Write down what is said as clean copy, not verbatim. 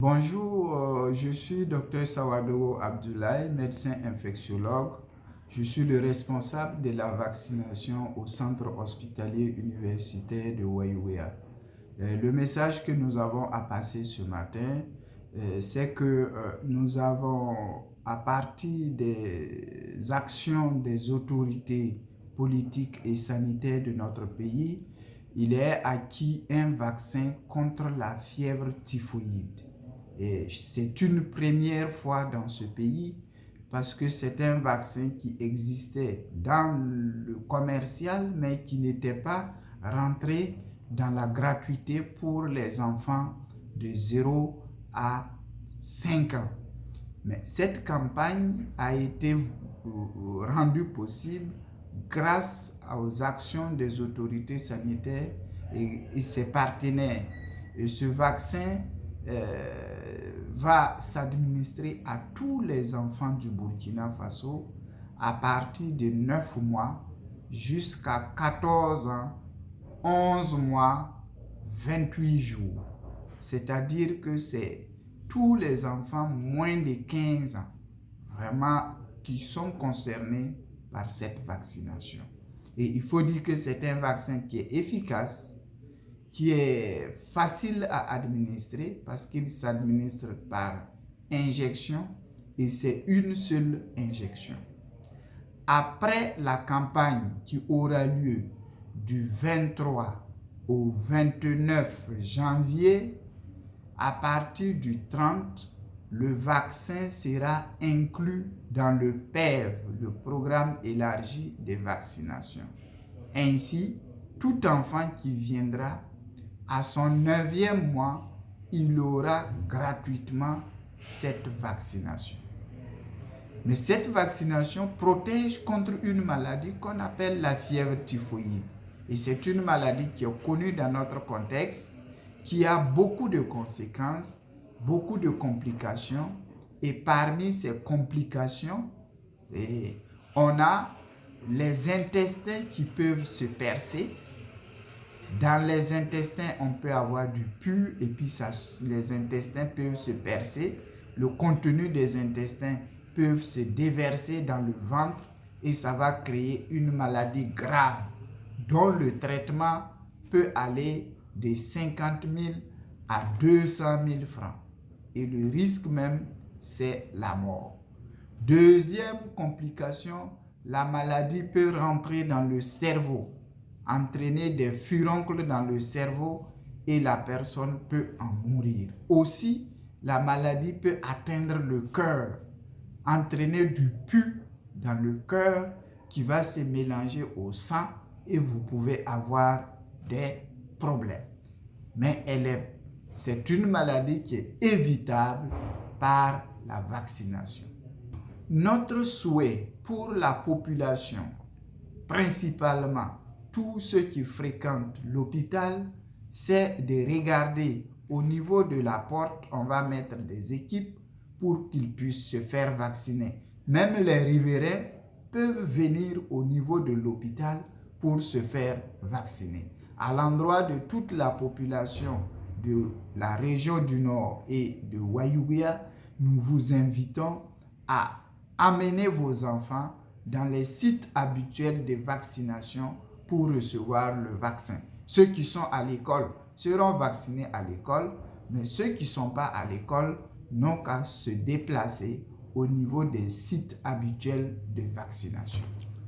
Bonjour, je suis Dr Sawadogo Abdoulaye, médecin infectiologue. Je suis le responsable de la vaccination au centre hospitalier universitaire de Waiouia. Le message que nous avons à passer ce matin, c'est que nous avons, à partir des actions des autorités politiques et sanitaires de notre pays, il est acquis un vaccin contre la fièvre typhoïde. C'est une première fois dans ce pays parce que c'est un vaccin qui existait dans le commercial mais qui n'était pas rentré dans la gratuité pour les enfants de 0 à 5 ans. Mais cette campagne a été rendue possible grâce aux actions des autorités sanitaires et ses partenaires. Et ce vaccin va s'administrer à tous les enfants du Burkina Faso à partir de 9 mois jusqu'à 14 ans, 11 mois, 28 jours. C'est-à-dire que c'est tous les enfants moins de 15 ans vraiment qui sont concernés par cette vaccination. Et il faut dire que c'est un vaccin qui est efficace, qui est facile à administrer parce qu'il s'administre par injection et c'est une seule injection. Après la campagne qui aura lieu du 23 au 29 janvier, à partir du 30, le vaccin sera inclus dans le PEV, le programme élargi de vaccination. Ainsi, tout enfant qui viendra à son 9e mois, il aura gratuitement cette vaccination. Mais cette vaccination protège contre une maladie qu'on appelle la fièvre typhoïde. Et c'est une maladie qui est connue dans notre contexte, qui a beaucoup de conséquences, beaucoup de complications. Et parmi ces complications, on a les intestins qui peuvent se percer. Dans les intestins, on peut avoir du pus et puis les intestins peuvent se percer. Le contenu des intestins peut se déverser dans le ventre et ça va créer une maladie grave dont le traitement peut aller de 50 000 à 200 000 francs. Et le risque même, c'est la mort. Deuxième complication, la maladie peut rentrer dans le cerveau, entraîner des furoncles dans le cerveau et la personne peut en mourir. Aussi, la maladie peut atteindre le cœur, entraîner du pus dans le cœur qui va se mélanger au sang et vous pouvez avoir des problèmes. Mais c'est une maladie qui est évitable par la vaccination. Notre souhait pour la population, principalement tous ceux qui fréquentent l'hôpital, c'est de regarder au niveau de la porte, on va mettre des équipes pour qu'ils puissent se faire vacciner. Même les riverains peuvent venir au niveau de l'hôpital pour se faire vacciner. À l'endroit de toute la population de la région du Nord et de Waiouia, nous vous invitons à amener vos enfants dans les sites habituels de vaccination pour recevoir le vaccin. Ceux qui sont à l'école seront vaccinés à l'école, mais ceux qui ne sont pas à l'école n'ont qu'à se déplacer au niveau des sites habituels de vaccination.